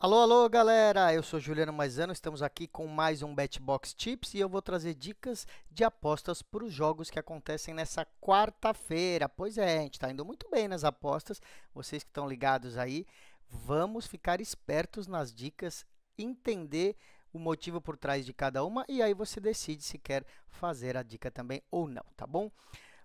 Alô, alô, galera! Eu sou Juliano Maisano, estamos aqui com mais um BetBox Tips e eu vou trazer dicas de apostas para os jogos que acontecem nessa quarta-feira. Pois é, a gente está indo muito bem nas apostas, vocês que estão ligados aí, vamos ficar espertos nas dicas, entender o motivo por trás de cada uma e aí você decide se quer fazer a dica também ou não, tá bom?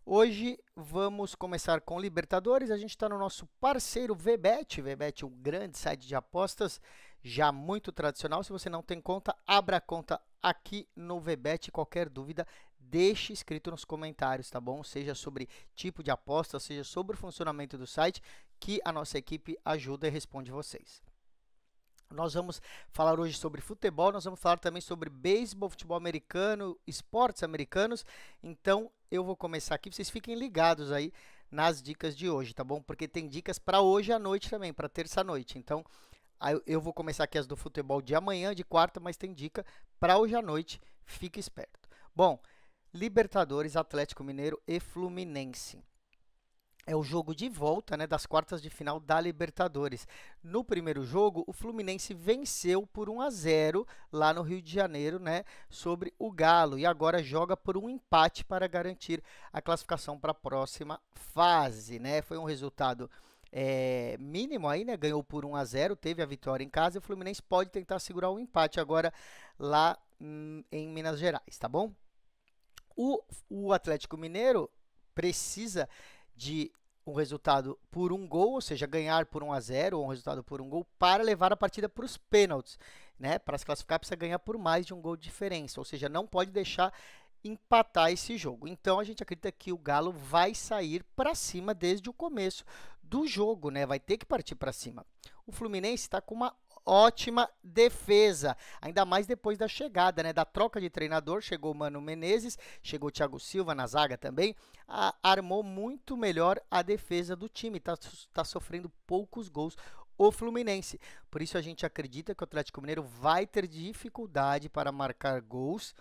Hoje vamos começar com Libertadores. A gente está no nosso parceiro VBet. VBet é um grande site de apostas, já muito tradicional. Se você não tem conta, abra a conta aqui no VBet. Qualquer dúvida, deixe escrito nos comentários, tá bom? Seja sobre tipo de aposta, seja sobre o funcionamento do site, que a nossa equipe ajuda e responde vocês. Nós vamos falar hoje sobre futebol, nós vamos falar também sobre beisebol, futebol americano, esportes americanos. Então, eu vou começar aqui, vocês fiquem ligados aí nas dicas de hoje, tá bom? Porque tem dicas para hoje à noite também, para terça-noite. Então, eu vou começar aqui as do futebol de amanhã, de quarta, mas tem dica para hoje à noite, fique esperto. Bom, Libertadores, Atlético Mineiro e Fluminense. É o jogo de volta, né, das quartas de final da Libertadores. No primeiro jogo, o Fluminense venceu por 1-0 lá no Rio de Janeiro, né, sobre o Galo. E agora joga por um empate para garantir a classificação para a próxima fase, né? Foi um resultado mínimo aí, né? Ganhou por 1-0, teve a vitória em casa. E o Fluminense pode tentar segurar o empate agora lá em Minas Gerais, tá bom? O Atlético Mineiro precisa de um resultado por um gol, ou seja, ganhar por 1-0 ou um resultado por um gol para levar a partida para os pênaltis, né? Para se classificar precisa ganhar por mais de um gol de diferença, ou seja, não pode deixar empatar esse jogo. Então a gente acredita que o Galo vai sair para cima desde o começo do jogo, né? Vai ter que partir para cima. O Fluminense está com uma ótima defesa, ainda mais depois da chegada, né, da troca de treinador. Chegou o Mano Menezes, chegou o Thiago Silva na zaga também, armou muito melhor a defesa do time, tá sofrendo poucos gols o Fluminense. Por isso a gente acredita que o Atlético Mineiro vai ter dificuldade para marcar gols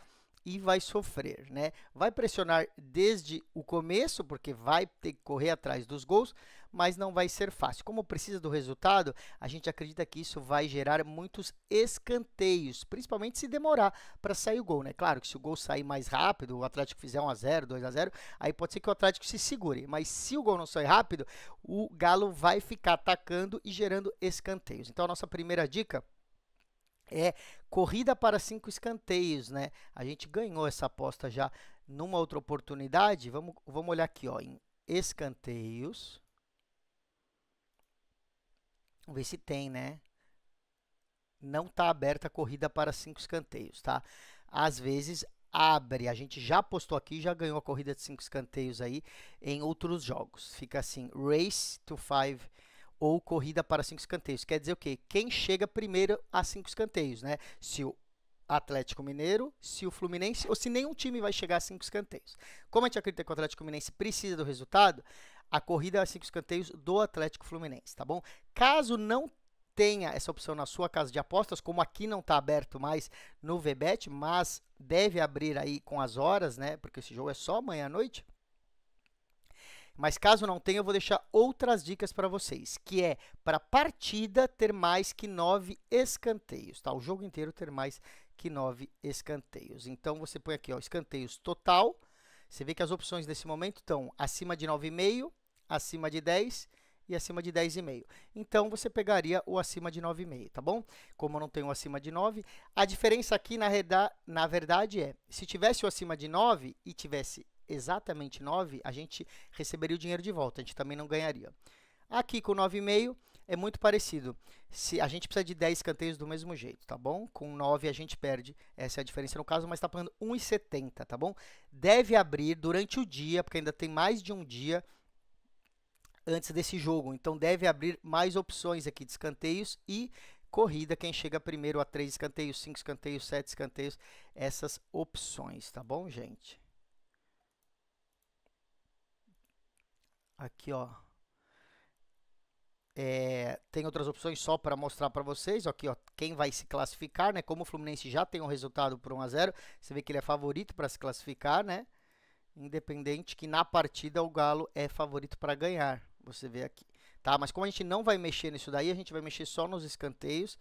e vai sofrer, né? Vai pressionar desde o começo, porque vai ter que correr atrás dos gols, mas não vai ser fácil. Como precisa do resultado, a gente acredita que isso vai gerar muitos escanteios, principalmente se demorar para sair o gol, né? Claro que se o gol sair mais rápido, o Atlético fizer 1-0, 2-0, aí pode ser que o Atlético se segure, mas se o gol não sair rápido, o Galo vai ficar atacando e gerando escanteios. Então a nossa primeira dica é corrida para 5 escanteios, né? A gente ganhou essa aposta já numa outra oportunidade. Vamos olhar aqui, ó, em escanteios. Vamos ver se tem, né? Não está aberta a corrida para 5 escanteios, tá? Às vezes abre. A gente já postou aqui, já ganhou a corrida de 5 escanteios aí em outros jogos. Fica assim, Race to 5 ou corrida para 5 escanteios. Quer dizer o quê? Quem chega primeiro a 5 escanteios, né? Se o Atlético Mineiro, se o Fluminense, ou se nenhum time vai chegar a 5 escanteios. Como a gente acredita que o Atlético Mineiro precisa do resultado, a corrida a 5 escanteios do Atlético Fluminense, tá bom? Caso não tenha essa opção na sua casa de apostas, como aqui não está aberto mais no VBet, mas deve abrir aí com as horas, né? Porque esse jogo é só amanhã à noite. Mas caso não tenha, eu vou deixar outras dicas para vocês, que é para a partida ter mais que 9 escanteios, tá? O jogo inteiro ter mais que 9 escanteios. Então, você põe aqui, ó, escanteios total. Você vê que as opções nesse momento estão acima de 9,5, acima de 10 e acima de 10,5. Então, você pegaria o acima de 9,5, tá bom? Como eu não tenho o acima de 9, a diferença aqui, na verdade, é, se tivesse o acima de 9 e tivesse exatamente 9, a gente receberia o dinheiro de volta, a gente também não ganharia. Aqui com 9,5 é muito parecido. Se a gente precisa de 10 escanteios do mesmo jeito, tá bom? Com 9 a gente perde, essa é a diferença no caso, mas está pagando 1,70, tá bom? Deve abrir durante o dia, porque ainda tem mais de um dia antes desse jogo, então deve abrir mais opções aqui de escanteios e corrida, quem chega primeiro a 3 escanteios, 5 escanteios, 7 escanteios, essas opções, tá bom, gente? Aqui, ó, tem outras opções só para mostrar para vocês. Aqui, ó, quem vai se classificar, né? Como o Fluminense já tem um resultado por 1-0, você vê que ele é favorito para se classificar, né? Independente que na partida o Galo é favorito para ganhar. Você vê aqui, tá? Mas como a gente não vai mexer nisso daí, a gente vai mexer só nos escanteios.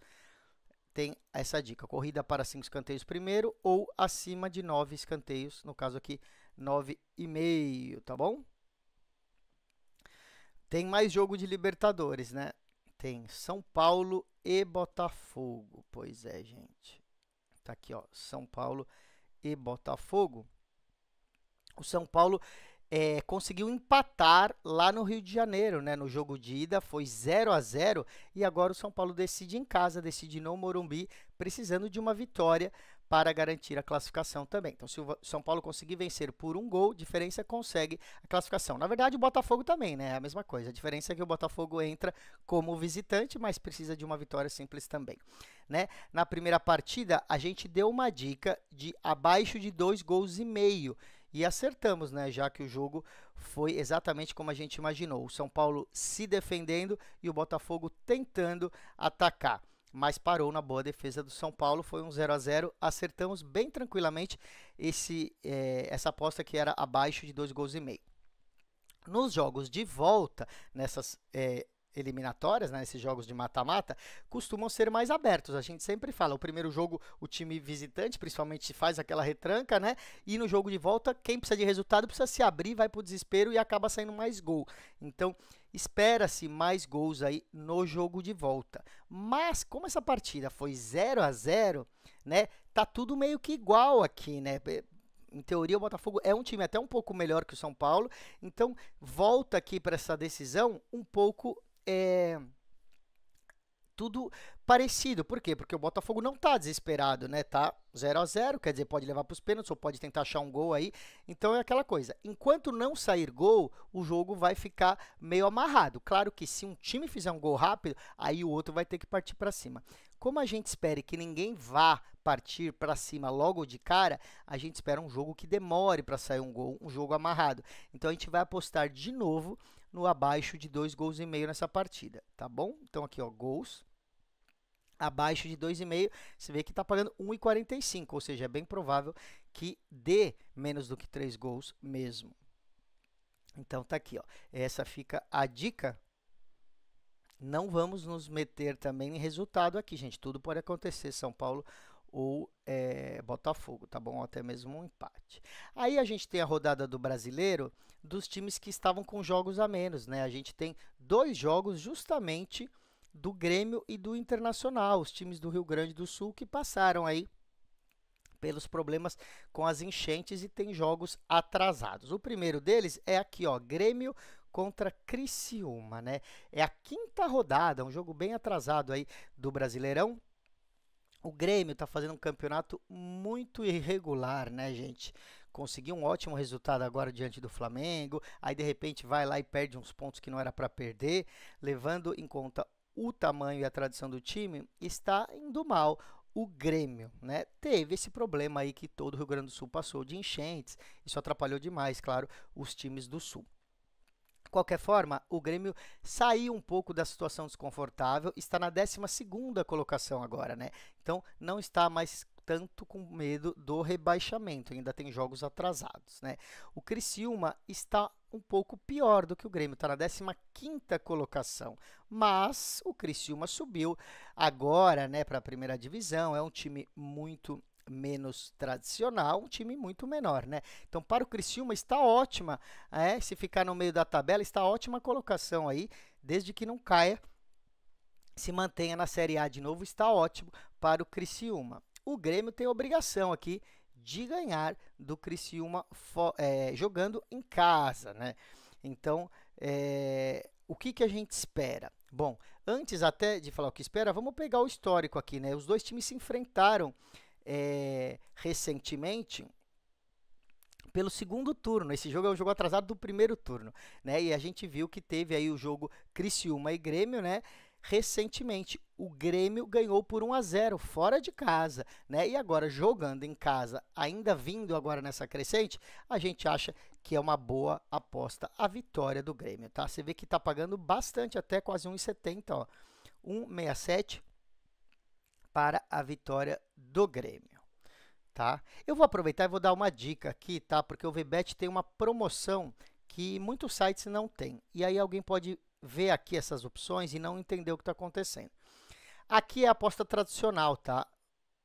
tem essa dica, corrida para 5 escanteios primeiro ou acima de 9 escanteios, no caso aqui 9,5, tá bom? Tem mais jogo de Libertadores, né? Tem São Paulo e Botafogo. Pois é, gente. Tá aqui, ó, São Paulo e Botafogo. O São Paulo conseguiu empatar lá no Rio de Janeiro, né? No jogo de ida foi 0-0 e agora o São Paulo decide em casa, decide no Morumbi, precisando de uma vitória para garantir a classificação também. Então, se o São Paulo conseguir vencer por um gol, diferença consegue a classificação. Na verdade, o Botafogo também, né? É a mesma coisa. A diferença é que o Botafogo entra como visitante, mas precisa de uma vitória simples também, né? Na primeira partida, a gente deu uma dica de abaixo de 2,5 gols. E acertamos, né? Já que o jogo foi exatamente como a gente imaginou. O São Paulo se defendendo e o Botafogo tentando atacar. Mas parou na boa defesa do São Paulo, foi um 0-0, acertamos bem tranquilamente essa aposta que era abaixo de 2,5 gols. Nos jogos de volta, nessas eliminatórias, né, esses jogos de mata-mata, costumam ser mais abertos. A gente sempre fala, o primeiro jogo, o time visitante, principalmente, faz aquela retranca, né? E no jogo de volta, quem precisa de resultado precisa se abrir, vai para o desespero e acaba saindo mais gol. Então, espera-se mais gols aí no jogo de volta. Mas, como essa partida foi 0-0, né? Tá tudo meio que igual aqui, né? Em teoria, o Botafogo é um time até um pouco melhor que o São Paulo. Então, volta aqui para essa decisão um pouco tudo parecido. Por quê? Porque o Botafogo não tá desesperado, né? Tá 0-0, quer dizer, pode levar para os pênaltis ou pode tentar achar um gol aí. Então é aquela coisa. Enquanto não sair gol, o jogo vai ficar meio amarrado. Claro que se um time fizer um gol rápido, aí o outro vai ter que partir para cima. Como a gente espera que ninguém vá partir para cima logo de cara, a gente espera um jogo que demore para sair um gol, um jogo amarrado. Então a gente vai apostar de novo no abaixo de 2,5 gols nessa partida, tá bom? Então aqui, ó, gols abaixo de 2,5, você vê que está pagando 1,45, ou seja, é bem provável que dê menos do que 3 gols mesmo. Então tá aqui, ó. Essa fica a dica. Não vamos nos meter também em resultado aqui, gente. Tudo pode acontecer, São Paulo ou Botafogo, tá bom? Até mesmo um empate. Aí a gente tem a rodada do Brasileiro dos times que estavam com jogos a menos, né? A gente tem 2 jogos justamente do Grêmio e do Internacional, os times do Rio Grande do Sul que passaram aí pelos problemas com as enchentes e tem jogos atrasados. O primeiro deles é aqui, ó, Grêmio contra Criciúma, né? É a 5ª rodada, um jogo bem atrasado aí do Brasileirão. O Grêmio está fazendo um campeonato muito irregular, né, gente? Conseguiu um ótimo resultado agora diante do Flamengo, aí de repente vai lá e perde uns pontos que não era para perder, levando em conta o tamanho e a tradição do time, está indo mal. O Grêmio, né, teve esse problema aí que todo o Rio Grande do Sul passou de enchentes, isso atrapalhou demais, claro, os times do Sul. De qualquer forma, o Grêmio saiu um pouco da situação desconfortável, está na 12ª colocação agora, né? Então, não está mais tanto com medo do rebaixamento, ainda tem jogos atrasados, né? O Criciúma está um pouco pior do que o Grêmio, está na 15ª colocação, mas o Criciúma subiu agora, né, para a primeira divisão, é um time muito menos tradicional, um time muito menor, né? Então, para o Criciúma está ótima, se ficar no meio da tabela, está ótima colocação aí, desde que não caia, se mantenha na Série A de novo, está ótimo para o Criciúma. O Grêmio tem a obrigação aqui de ganhar do Criciúma jogando em casa, né? Então, o que a gente espera? Bom, antes até de falar o que espera, vamos pegar o histórico aqui, né? Os dois times se enfrentaram recentemente pelo segundo turno. Esse jogo é o jogo atrasado do primeiro turno, né? E a gente viu que teve aí o jogo Criciúma e Grêmio, né? Recentemente, o Grêmio ganhou por 1-0 fora de casa, né? E agora jogando em casa, ainda vindo agora nessa crescente, a gente acha que é uma boa aposta a vitória do Grêmio, tá? Você vê que tá pagando bastante, até quase 1,70, ó. 1,67 para a vitória do Grêmio, tá? Eu vou aproveitar e vou dar uma dica aqui, tá? Porque o VBET tem uma promoção que muitos sites não têm. E aí alguém pode ver aqui essas opções e não entender o que está acontecendo. Aqui é a aposta tradicional, tá?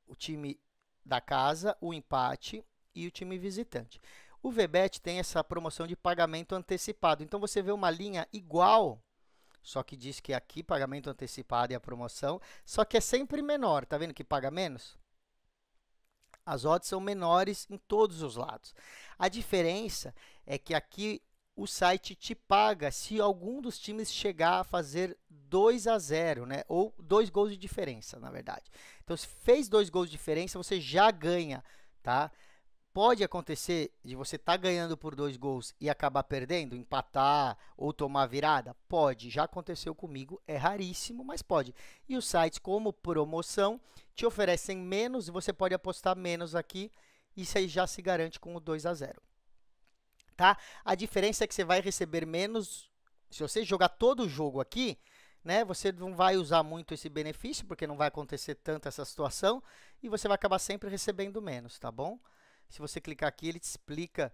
O time da casa, o empate e o time visitante. O VBET tem essa promoção de pagamento antecipado. Então, você vê uma linha igual, só que diz que aqui pagamento antecipado é a promoção, só que é sempre menor. Tá vendo que paga menos? As odds são menores em todos os lados. A diferença é que aqui o site te paga se algum dos times chegar a fazer 2-0, né? Ou 2 gols de diferença, na verdade. Então, se fez 2 gols de diferença, você já ganha, tá? Pode acontecer de você estar ganhando por 2 gols e acabar perdendo, empatar ou tomar virada? Pode, já aconteceu comigo, é raríssimo, mas pode. E os sites, como promoção, te oferecem menos e você pode apostar menos aqui. Isso aí já se garante com o 2-0. Tá? A diferença é que você vai receber menos, se você jogar todo o jogo aqui, né, você não vai usar muito esse benefício, porque não vai acontecer tanto essa situação, e você vai acabar sempre recebendo menos, tá bom? Se você clicar aqui, ele te explica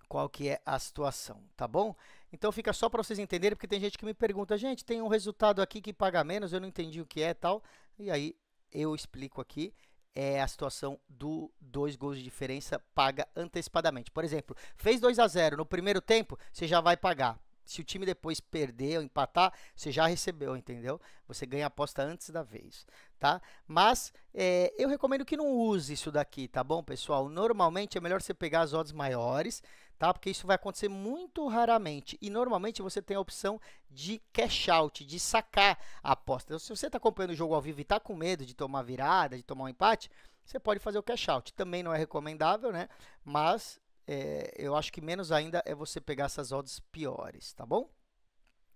qual que é a situação, tá bom? Então, fica só para vocês entenderem, porque tem gente que me pergunta, gente, tem um resultado aqui que paga menos, eu não entendi o que é tal, e aí eu explico aqui. É a situação do 2 gols de diferença paga antecipadamente. Por exemplo, fez 2-0 no primeiro tempo, você já vai pagar. Se o time depois perder ou empatar, você já recebeu, entendeu? Você ganha a aposta antes da vez, tá? Mas eu recomendo que não use isso daqui, tá bom, pessoal? Normalmente é melhor você pegar as odds maiores, tá? Porque isso vai acontecer muito raramente. E normalmente você tem a opção de cash out, de sacar a aposta. Então, se você está acompanhando o jogo ao vivo e está com medo de tomar virada, de tomar um empate, você pode fazer o cash out. Também não é recomendável, né? Mas eu acho que menos ainda é você pegar essas odds piores, tá bom?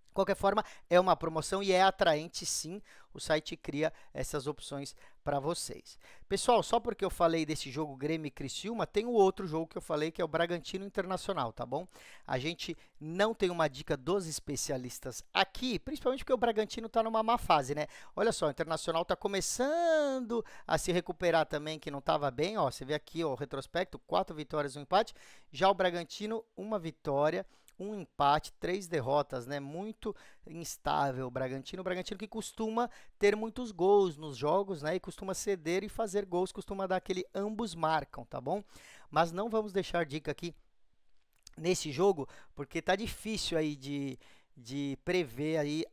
De qualquer forma, é uma promoção e é atraente sim, o site cria essas opções para vocês. Pessoal, só porque eu falei desse jogo Grêmio e Criciúma, tem o outro jogo que eu falei que é o Bragantino Internacional, tá bom? A gente não tem uma dica dos especialistas aqui, principalmente porque o Bragantino está numa má fase, né? Olha só, o Internacional está começando a se recuperar também, que não estava bem, ó, você vê aqui ó, o retrospecto, 4 vitórias e um empate, já o Bragantino, 1 vitória, 1 empate, 3 derrotas, né? Muito instável o Bragantino. O Bragantino que costuma ter muitos gols nos jogos, né? E costuma ceder e fazer gols, costuma dar aquele ambos marcam, tá bom? Mas não vamos deixar dica aqui nesse jogo, porque tá difícil aí de prever aí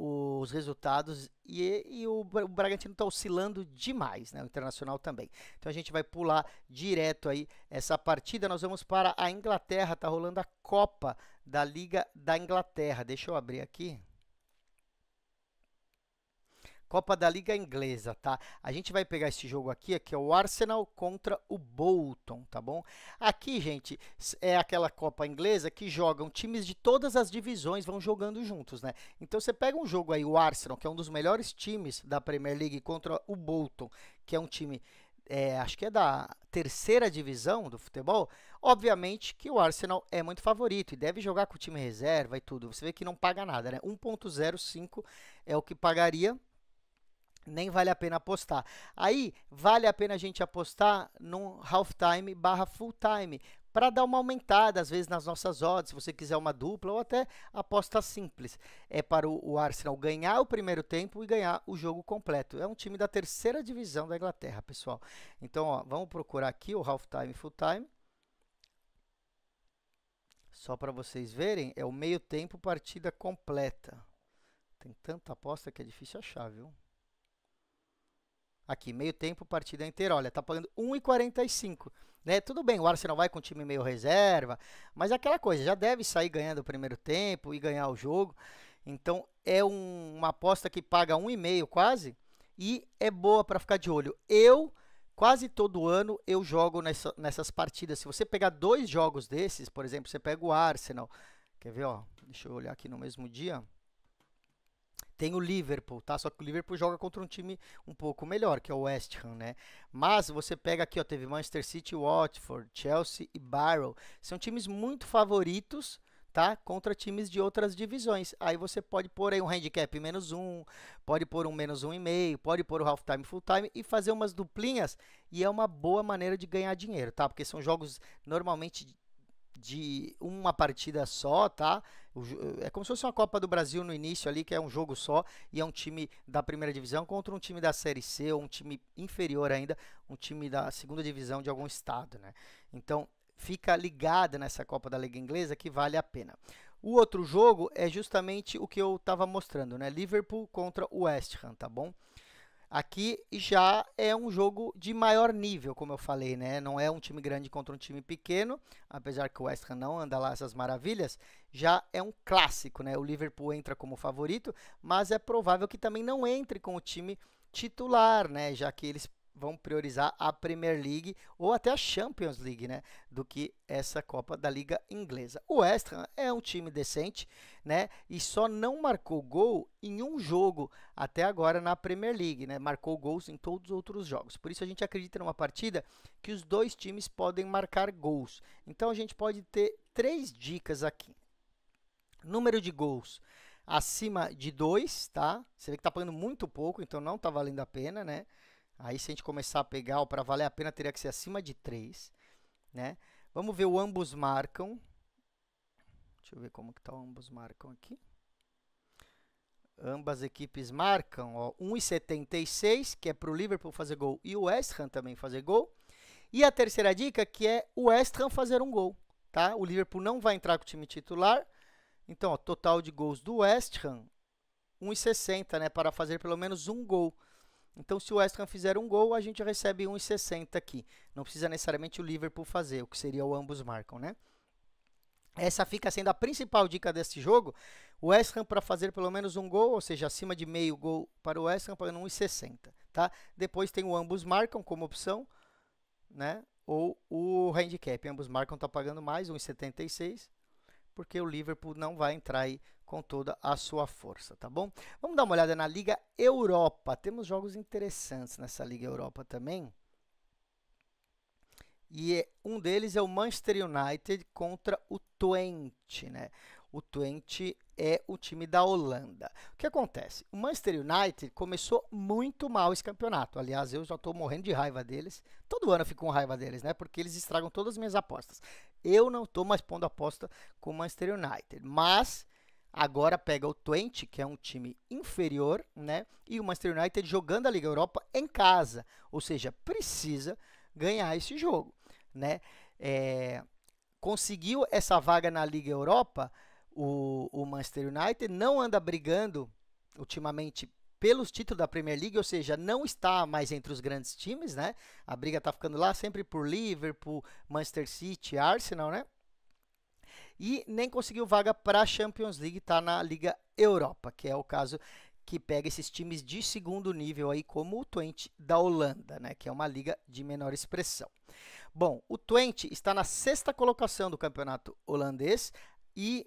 os resultados e o Bragantino está oscilando demais, né? O Internacional também. Então a gente vai pular direto aí essa partida. Nós vamos para a Inglaterra, tá rolando a Copa da Liga da Inglaterra. Deixa eu abrir aqui. Copa da Liga Inglesa, tá? A gente vai pegar esse jogo aqui, que é o Arsenal contra o Bolton, tá bom? Aqui, gente, é aquela Copa Inglesa que jogam times de todas as divisões, vão jogando juntos, né? Então, você pega um jogo aí, o Arsenal, que é um dos melhores times da Premier League, contra o Bolton, que é um time, acho que é da terceira divisão do futebol, obviamente que o Arsenal é muito favorito e deve jogar com o time reserva e tudo. Você vê que não paga nada, né? 1,05 é o que pagaria. Nem vale a pena apostar. Aí, vale a pena a gente apostar no halftime barra full time, para dar uma aumentada, às vezes, nas nossas odds, se você quiser uma dupla, ou até aposta simples. É para o Arsenal ganhar o primeiro tempo e ganhar o jogo completo. É um time da terceira divisão da Inglaterra, pessoal. Então, ó, vamos procurar aqui o halftime e full time. Só para vocês verem, é o meio tempo, partida completa. Tem tanta aposta que é difícil achar, viu? Aqui, meio tempo, partida inteira. Olha, tá pagando 1,45. Né? Tudo bem, o Arsenal vai com o time meio reserva, mas é aquela coisa, já deve sair ganhando o primeiro tempo e ganhar o jogo. Então, é uma aposta que paga 1,5 quase e é boa para ficar de olho. Quase todo ano, eu jogo nessas partidas. Se você pegar 2 jogos desses, por exemplo, você pega o Arsenal. Quer ver, ó? Deixa eu olhar aqui no mesmo dia. Tem o Liverpool, tá? Só que o Liverpool joga contra um time um pouco melhor, que é o West Ham, né? Mas você pega aqui, ó, teve Manchester City, Watford, Chelsea e Barrow. São times muito favoritos, tá? Contra times de outras divisões. Aí você pode pôr aí um handicap -1, pode pôr um -1,5, pode pôr o halftime, full time e fazer umas duplinhas. E é uma boa maneira de ganhar dinheiro, tá? Porque são jogos normalmente de uma partida só, tá? É como se fosse uma Copa do Brasil no início ali, que é um jogo só, e é um time da primeira divisão contra um time da Série C, ou um time inferior ainda, um time da segunda divisão de algum estado, né? Então, fica ligada nessa Copa da Liga Inglesa que vale a pena. O outro jogo é justamente o que eu estava mostrando, né? Liverpool contra o West Ham, tá bom? Aqui já é um jogo de maior nível, como eu falei, né? Não é um time grande contra um time pequeno, apesar que o West Ham não anda lá essas maravilhas, já é um clássico, né? O Liverpool entra como favorito, mas é provável que também não entre com o time titular, né? Já que eles vão priorizar a Premier League ou até a Champions League, né, do que essa Copa da Liga Inglesa. O West Ham é um time decente, né, e só não marcou gol em um jogo até agora na Premier League, né, marcou gols em todos os outros jogos. Por isso a gente acredita numa partida que os dois times podem marcar gols. Então a gente pode ter 3 dicas aqui. Número de gols acima de 2, tá? Você vê que tá pagando muito pouco, então não tá valendo a pena, né? Aí, se a gente começar a pegar, para valer a pena, teria que ser acima de 3, né? Vamos ver o ambos marcam. Deixa eu ver como que tá o ambos marcam aqui. Ambas equipes marcam, ó, 1,76, que é para o Liverpool fazer gol e o West Ham também fazer gol. E a terceira dica, que é o West Ham fazer um gol, tá? O Liverpool não vai entrar com o time titular. Então, ó, total de gols do West Ham, 1,60, né? Para fazer pelo menos um gol. Então, se o West Ham fizer um gol, a gente recebe 1,60 aqui. Não precisa necessariamente o Liverpool fazer, o que seria o ambos marcam, né? Essa fica sendo a principal dica desse jogo. O West Ham para fazer pelo menos um gol, ou seja, acima de meio gol para o West Ham, pagando 1,60, tá? Depois tem o ambos marcam como opção, né? Ou o handicap. Ambos marcam está pagando mais, 1,76. Porque o Liverpool não vai entrar aí com toda a sua força, tá bom? Vamos dar uma olhada na Liga Europa. Temos jogos interessantes nessa Liga Europa também. E um deles é o Manchester United contra o Twente, né? O Twente é o time da Holanda. O que acontece? O Manchester United começou muito mal esse campeonato. Aliás, eu já estou morrendo de raiva deles. Todo ano eu fico com raiva deles, né? Porque eles estragam todas as minhas apostas. Eu não estou mais pondo aposta com o Manchester United. Mas agora pega o Twente, que é um time inferior, né? E o Manchester United jogando a Liga Europa em casa. Ou seja, precisa ganhar esse jogo, né? Conseguiu essa vaga na Liga Europa. O Manchester United não anda brigando ultimamente pelos títulos da Premier League, ou seja, não está mais entre os grandes times, né? A briga está ficando lá sempre por Liverpool, Manchester City, Arsenal, né? E nem conseguiu vaga para a Champions League, está na Liga Europa, que é o caso que pega esses times de segundo nível aí, como o Twente da Holanda, né? Que é uma liga de menor expressão. Bom, o Twente está na 6ª colocação do campeonato holandês e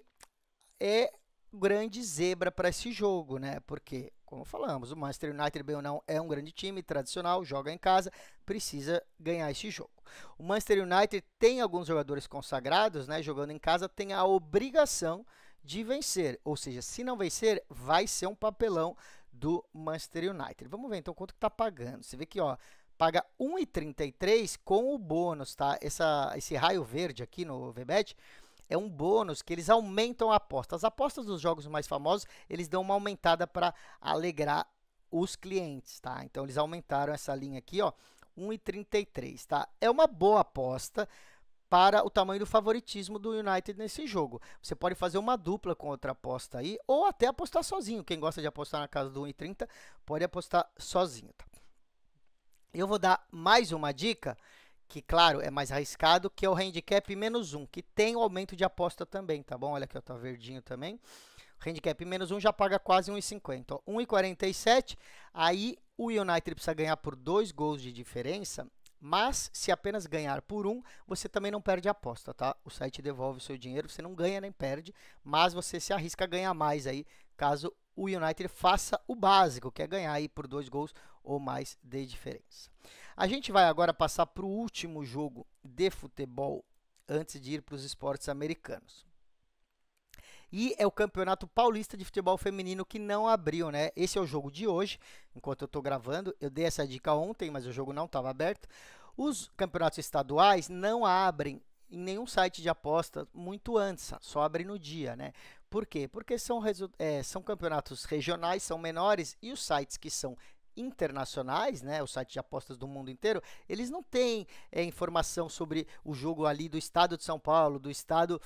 é grande zebra para esse jogo, né? Porque, como falamos, o Manchester United, bem ou não, é um grande time tradicional, joga em casa, precisa ganhar esse jogo. O Manchester United tem alguns jogadores consagrados, né? Jogando em casa, tem a obrigação de vencer, ou seja, se não vencer, vai ser um papelão do Manchester United. Vamos ver então quanto que está pagando. Você vê que, ó, paga 1,33 com o bônus, tá? Esse raio verde aqui no VBET é um bônus que eles aumentam a aposta. As apostas dos jogos mais famosos, eles dão uma aumentada para alegrar os clientes, tá? Então, eles aumentaram essa linha aqui, ó, 1,33, tá? É uma boa aposta para o tamanho do favoritismo do United nesse jogo. Você pode fazer uma dupla com outra aposta aí, ou até apostar sozinho. Quem gosta de apostar na casa do 1,30, pode apostar sozinho, tá? Eu vou dar mais uma dica, que, claro, é mais arriscado, que é o handicap -1, que tem o aumento de aposta também, tá bom? Olha aqui, ó, tá verdinho também. O handicap -1 já paga quase 1,50, 1,47. Aí o United precisa ganhar por 2 gols de diferença, mas se apenas ganhar por 1, você também não perde a aposta, tá? O site devolve o seu dinheiro, você não ganha nem perde, mas você se arrisca a ganhar mais aí, caso o United faça o básico, que é ganhar aí por 2 gols ou mais de diferença. A gente vai agora passar para o último jogo de futebol antes de ir para os esportes americanos. E é o Campeonato Paulista de Futebol Feminino que não abriu, né? Esse é o jogo de hoje, enquanto eu estou gravando. Eu dei essa dica ontem, mas o jogo não estava aberto. Os campeonatos estaduais não abrem em nenhum site de aposta muito antes, só abre no dia, né? Por quê? Porque são campeonatos regionais, são menores, e os sites que são internacionais, né, o site de apostas do mundo inteiro, eles não têm informação sobre o jogo ali do estado de São Paulo, do estado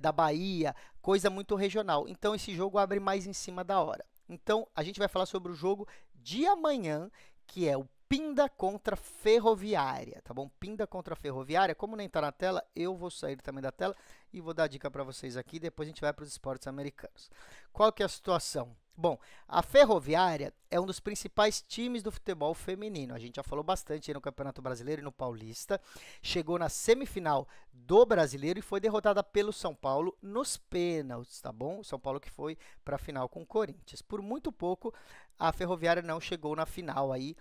da Bahia, coisa muito regional. Então, esse jogo abre mais em cima da hora. Então, a gente vai falar sobre o jogo de amanhã, que é o Pinda contra Ferroviária, tá bom? Pinda contra Ferroviária, como nem tá na tela, eu vou sair também da tela e vou dar dica para vocês aqui, depois a gente vai para os esportes americanos. Qual que é a situação? Bom, a Ferroviária é um dos principais times do futebol feminino. A gente já falou bastante aí no Campeonato Brasileiro e no Paulista. Chegou na semifinal do Brasileiro e foi derrotada pelo São Paulo nos pênaltis, tá bom? O São Paulo que foi para a final com o Corinthians. Por muito pouco, a Ferroviária não chegou na final aí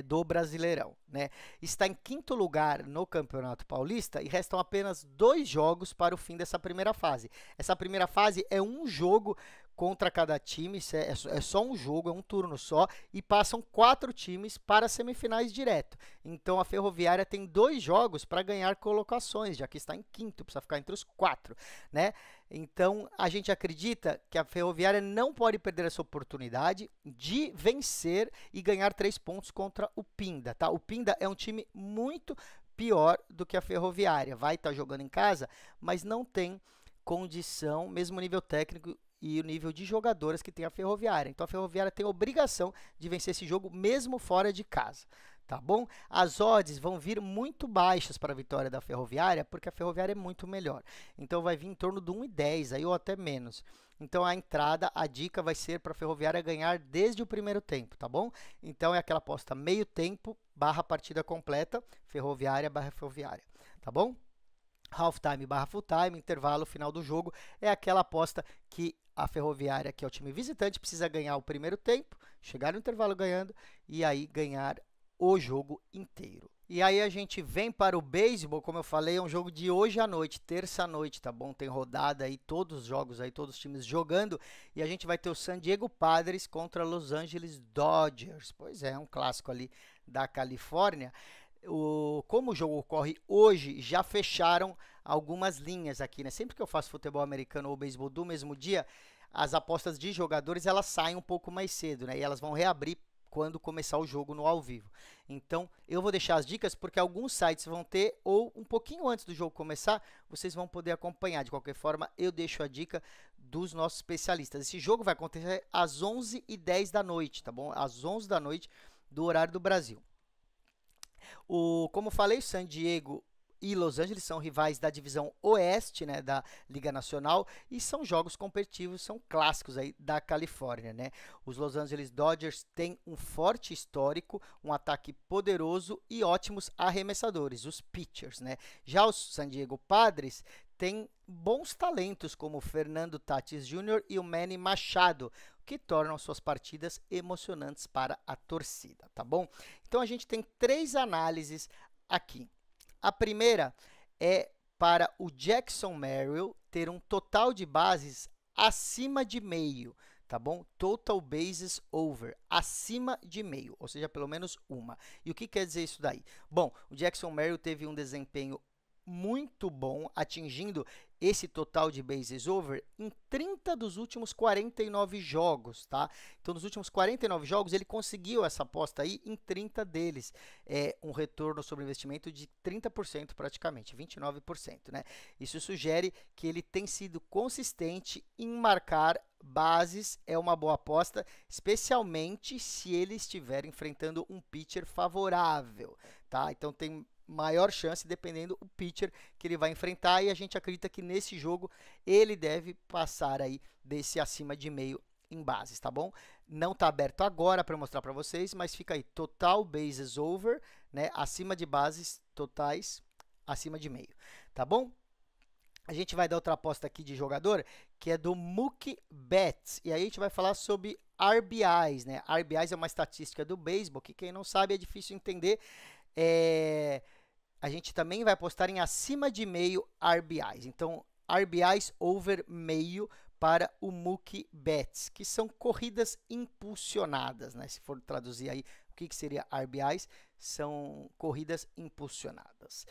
do Brasileirão, né? Está em quinto lugar no Campeonato Paulista e restam apenas 2 jogos para o fim dessa primeira fase. Essa primeira fase é um jogo contra cada time, é só um jogo, é um turno só, e passam 4 times para as semifinais direto. Então a Ferroviária tem 2 jogos para ganhar colocações, já que está em quinto, precisa ficar entre os 4, né? Então a gente acredita que a Ferroviária não pode perder essa oportunidade de vencer e ganhar 3 pontos contra o Pinda, tá? O Pinda é um time muito pior do que a Ferroviária, vai estar jogando em casa, mas não tem condição, mesmo nível técnico e o nível de jogadoras que tem a Ferroviária. Então a Ferroviária tem a obrigação de vencer esse jogo mesmo fora de casa, tá bom? As odds vão vir muito baixas para a vitória da Ferroviária, porque a Ferroviária é muito melhor. Então vai vir em torno de 1,10 aí ou até menos. Então a entrada, a dica vai ser para a Ferroviária ganhar desde o primeiro tempo, tá bom? Então é aquela aposta meio tempo barra partida completa, Ferroviária barra Ferroviária, tá bom? Halftime barra full time, intervalo final do jogo, é aquela aposta que a Ferroviária, que é o time visitante, precisa ganhar o primeiro tempo, chegar no intervalo ganhando e aí ganhar o jogo inteiro. E aí a gente vem para o beisebol, como eu falei, é um jogo de hoje à noite, terça-noite, tá bom? Tem rodada aí, todos os jogos aí, todos os times jogando, e a gente vai ter o San Diego Padres contra Los Angeles Dodgers. Pois é, um clássico ali da Califórnia. Como o jogo ocorre hoje, já fecharam algumas linhas aqui, né? Sempre que eu faço futebol americano ou beisebol do mesmo dia, as apostas de jogadores, elas saem um pouco mais cedo, né? E elas vão reabrir quando começar o jogo no ao vivo. Então, eu vou deixar as dicas porque alguns sites vão ter, ou um pouquinho antes do jogo começar, vocês vão poder acompanhar. De qualquer forma, eu deixo a dica dos nossos especialistas. Esse jogo vai acontecer às 11h10 da noite, tá bom? Às 11 da noite do horário do Brasil. Como falei, San Diego e Los Angeles são rivais da divisão oeste, né, da Liga Nacional, e são jogos competitivos, são clássicos aí da Califórnia, né? Os Los Angeles Dodgers têm um forte histórico, um ataque poderoso e ótimos arremessadores, os pitchers, né? Já os San Diego Padres têm bons talentos como o Fernando Tatis Jr. e o Manny Machado, que tornam suas partidas emocionantes para a torcida, tá bom? Então a gente tem 3 análises aqui. A primeira é para o Jackson Merrill ter um total de bases acima de meio, tá bom? Total bases over, acima de meio, ou seja, pelo menos uma. E o que quer dizer isso daí? Bom, o Jackson Merrill teve um desempenho muito bom, atingindo esse total de bases over em 30 dos últimos 49 jogos, tá? Então, nos últimos 49 jogos, ele conseguiu essa aposta aí em 30 deles. É um retorno sobre investimento de 30% praticamente, 29%, né? Isso sugere que ele tem sido consistente em marcar bases, é uma boa aposta, especialmente se ele estiver enfrentando um pitcher favorável, tá? Então, tem maior chance dependendo do pitcher que ele vai enfrentar, e a gente acredita que nesse jogo ele deve passar aí desse acima de meio em bases, tá bom? Não tá aberto agora para mostrar para vocês, mas fica aí total bases over, né? Acima de bases totais, acima de meio, tá bom? A gente vai dar outra aposta aqui de jogador, que é do Mookie Betts, e aí a gente vai falar sobre RBIs, né? RBIs é uma estatística do beisebol, que quem não sabe é difícil entender. A gente também vai apostar em acima de meio RBIs. Então, RBIs over meio para o Mookie Betts, que são corridas impulsionadas, né? Se for traduzir aí o que seria RBIs, são corridas impulsionadas.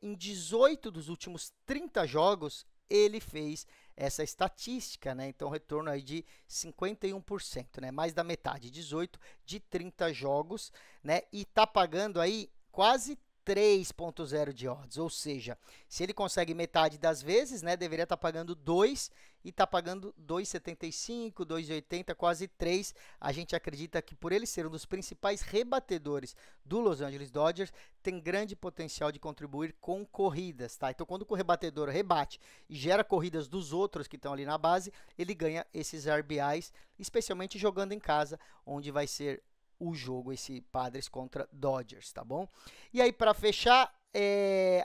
Em 18 dos últimos 30 jogos, ele fez essa estatística, né? Então, retorno aí de 51%, né? Mais da metade, 18 de 30 jogos, né? E tá pagando aí quase 3.0 de odds, ou seja, se ele consegue metade das vezes, né, deveria estar pagando 2 e está pagando 2,75, 2,80, quase 3. A gente acredita que por ele ser um dos principais rebatedores do Los Angeles Dodgers, tem grande potencial de contribuir com corridas, tá? Então, quando o rebatedor rebate e gera corridas dos outros que estão ali na base, ele ganha esses RBIs, especialmente jogando em casa, onde vai ser o jogo, esse Padres contra Dodgers, tá bom? E aí, para fechar,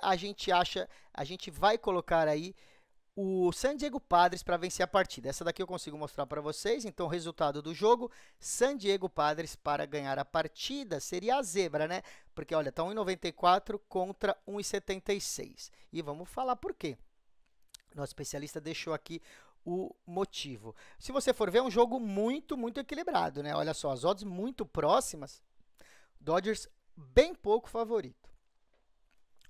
a gente vai colocar aí o San Diego Padres para vencer a partida. Essa daqui eu consigo mostrar para vocês. Então, o resultado do jogo, San Diego Padres para ganhar a partida, seria a zebra, né? Porque, olha, tá 1,94 contra 1,76. E vamos falar por quê. Nosso especialista deixou aqui o motivo. Se você for ver, é um jogo muito equilibrado, né? Olha só, as odds muito próximas, Dodgers bem pouco favorito.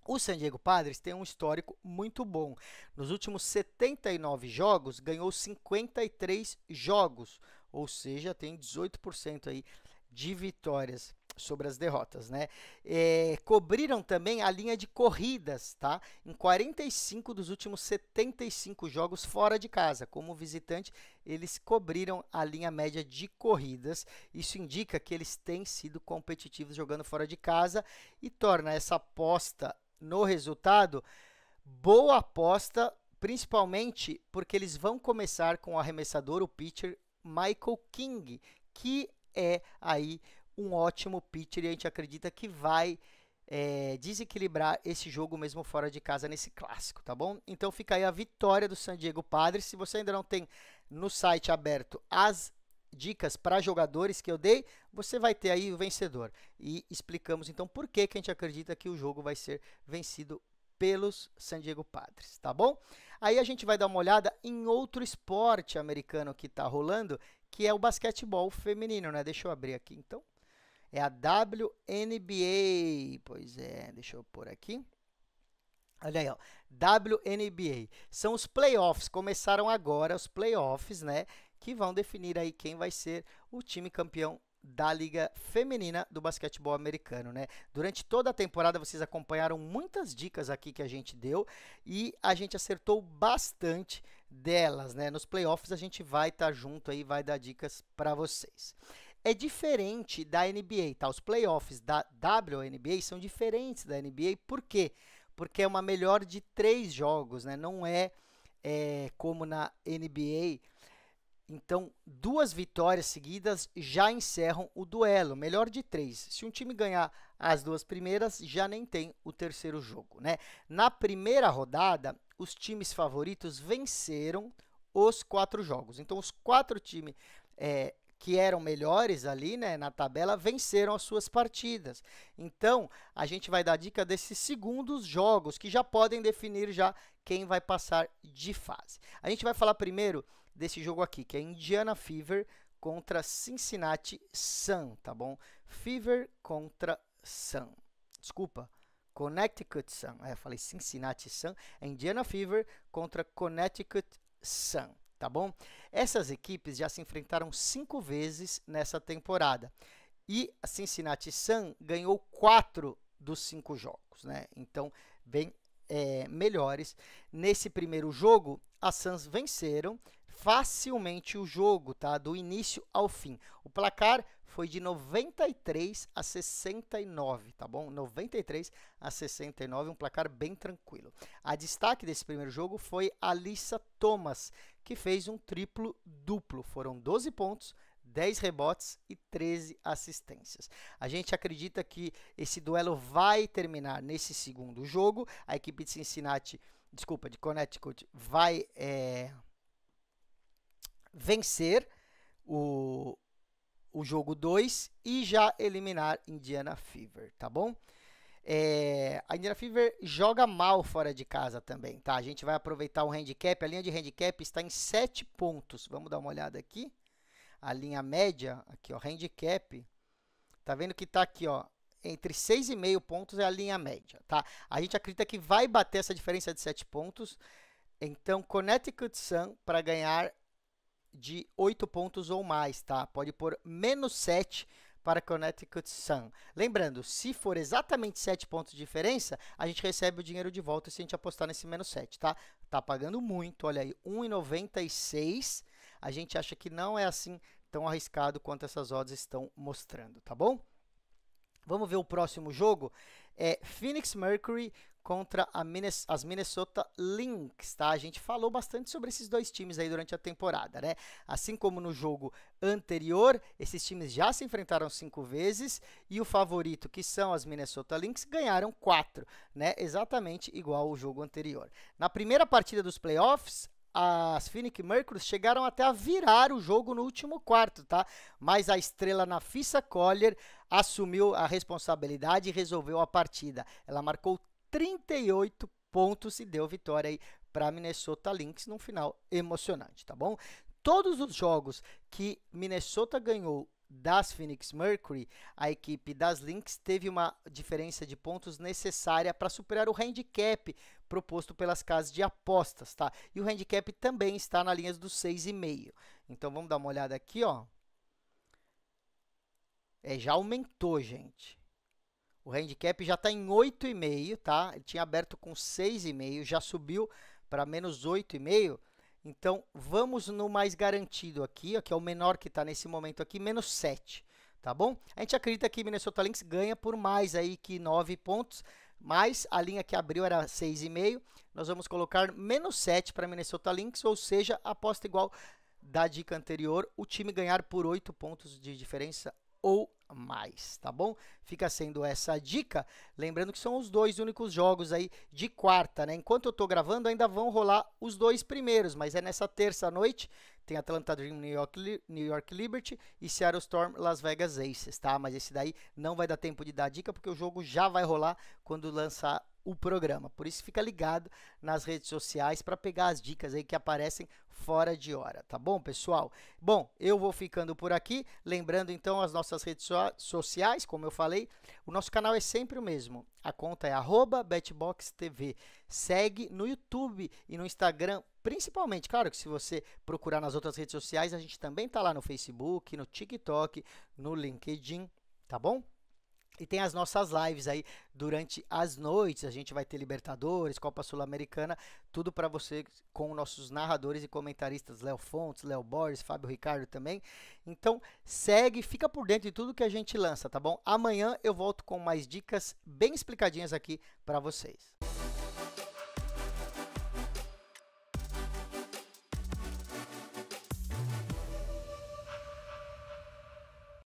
O San Diego Padres tem um histórico muito bom. Nos últimos 79 jogos, ganhou 53 jogos, ou seja, tem 18% aí de vitórias sobre as derrotas, né? Cobriram também a linha de corridas, tá? Em 45 dos últimos 75 jogos fora de casa. Como visitante, eles cobriram a linha média de corridas. Isso indica que eles têm sido competitivos jogando fora de casa e torna essa aposta no resultado boa aposta, principalmente porque eles vão começar com o arremessador, o pitcher Michael King, que é aí um ótimo pitcher e a gente acredita que vai desequilibrar esse jogo mesmo fora de casa nesse clássico, tá bom? Então fica aí a vitória do San Diego Padres. Se você ainda não tem no site aberto as dicas para jogadores que eu dei, você vai ter aí o vencedor. E explicamos então por que a gente acredita que o jogo vai ser vencido pelos San Diego Padres, tá bom? Aí a gente vai dar uma olhada em outro esporte americano que está rolando, que é o basquetebol feminino, né? Deixa eu abrir aqui então. É a WNBA, pois é, deixa eu pôr aqui. Olha aí, ó, WNBA. São os playoffs, começaram agora os playoffs, né? Que vão definir aí quem vai ser o time campeão da Liga Feminina do basquetebol americano, né? Durante toda a temporada vocês acompanharam muitas dicas aqui que a gente deu e a gente acertou bastante delas, né? Nos playoffs a gente vai estar junto aí, vai dar dicas para vocês. É diferente da NBA, tá? Os playoffs da WNBA são diferentes da NBA, por quê? Porque é uma melhor de 3 jogos, né? Não é como na NBA. Então, 2 vitórias seguidas já encerram o duelo, melhor de 3. Se um time ganhar as 2 primeiras, já nem tem o terceiro jogo, né? Na primeira rodada, os times favoritos venceram os 4 jogos. Então, os 4 times que eram melhores ali, né, na tabela, venceram as suas partidas. Então, a gente vai dar dica desses segundos jogos, que já podem definir já quem vai passar de fase. A gente vai falar primeiro desse jogo aqui, que é Indiana Fever contra Cincinnati Sun, tá bom? Fever contra Sun. Desculpa, Connecticut Sun. Falei Cincinnati Sun. É Indiana Fever contra Connecticut Sun. Tá bom? Essas equipes já se enfrentaram 5 vezes nessa temporada. E a Cincinnati Sun ganhou 4 dos 5 jogos, né? Então, bem melhores. Nesse primeiro jogo, as Suns venceram facilmente o jogo, tá? Do início ao fim. O placar foi de 93 a 69, tá bom? 93 a 69, um placar bem tranquilo. A destaque desse primeiro jogo foi a Alyssa Thomas, que fez um triplo-duplo. Foram 12 pontos, 10 rebotes e 13 assistências. A gente acredita que esse duelo vai terminar nesse segundo jogo. A equipe de de Connecticut, vai vencer o jogo 2 e já eliminar Indiana Fever, tá bom? A Indiana Fever joga mal fora de casa também, tá? A gente vai aproveitar o handicap, a linha de handicap está em 7 pontos. Vamos dar uma olhada aqui. A linha média, aqui ó, handicap, tá vendo que tá aqui ó, entre 6,5 pontos é a linha média, tá? A gente acredita que vai bater essa diferença de 7 pontos. Então, Connecticut Sun para ganhar de 8 pontos ou mais, tá? Pode pôr -7 para Connecticut Sun. Lembrando, se for exatamente 7 pontos de diferença, a gente recebe o dinheiro de volta se a gente apostar nesse -7, tá? Tá pagando muito, olha aí, 1,96. A gente acha que não é assim tão arriscado quanto essas odds estão mostrando, tá bom? Vamos ver o próximo jogo. É Phoenix Mercury contra as Minnesota Lynx, tá? A gente falou bastante sobre esses dois times aí durante a temporada, né? Assim como no jogo anterior, esses times já se enfrentaram 5 vezes e o favorito, que são as Minnesota Lynx, ganharam 4, né? Exatamente igual ao jogo anterior. Na primeira partida dos playoffs, as Phoenix Mercury chegaram até a virar o jogo no último quarto, tá? Mas a estrela Napheesa Collier assumiu a responsabilidade e resolveu a partida. Ela marcou 38 pontos e deu vitória aí para Minnesota Lynx num final emocionante, tá bom? Todos os jogos que Minnesota ganhou das Phoenix Mercury, a equipe das Lynx teve uma diferença de pontos necessária para superar o handicap proposto pelas casas de apostas, tá? E o handicap também está na linha dos 6,5. Então, vamos dar uma olhada aqui, ó. Já aumentou, gente. O handicap já está em 8,5, tá? Ele tinha aberto com 6,5, já subiu para -8,5. Então, vamos no mais garantido aqui, ó, que é o menor que está nesse momento aqui, -7, tá bom? A gente acredita que Minnesota Lynx ganha por mais aí que 9 pontos, mas a linha que abriu era 6,5. Nós vamos colocar -7 para Minnesota Lynx, ou seja, aposta igual da dica anterior, o time ganhar por 8 pontos de diferença ou mais, tá bom? Fica sendo essa dica, lembrando que são os dois únicos jogos aí de quarta, né? Enquanto eu tô gravando, ainda vão rolar os dois primeiros, mas é nessa terça-noite, tem Atlanta Dream New York Liberty e Seattle Storm Las Vegas Aces, tá? Mas esse daí não vai dar tempo de dar dica, porque o jogo já vai rolar quando lançar o programa. Por isso, fica ligado nas redes sociais para pegar as dicas aí que aparecem fora de hora, tá bom, pessoal? Bom, eu vou ficando por aqui, lembrando então as nossas redes sociais, como eu falei, o nosso canal é sempre o mesmo, a conta é @betboxtv, segue no YouTube e no Instagram, principalmente, claro que se você procurar nas outras redes sociais, a gente também tá lá no Facebook, no TikTok, no LinkedIn, tá bom? E tem as nossas lives aí durante as noites, a gente vai ter Libertadores, Copa Sul-Americana, tudo para você com nossos narradores e comentaristas, Léo Fontes, Léo Borges, Fábio Ricardo também. Então, segue, fica por dentro de tudo que a gente lança, tá bom? Amanhã eu volto com mais dicas bem explicadinhas aqui para vocês.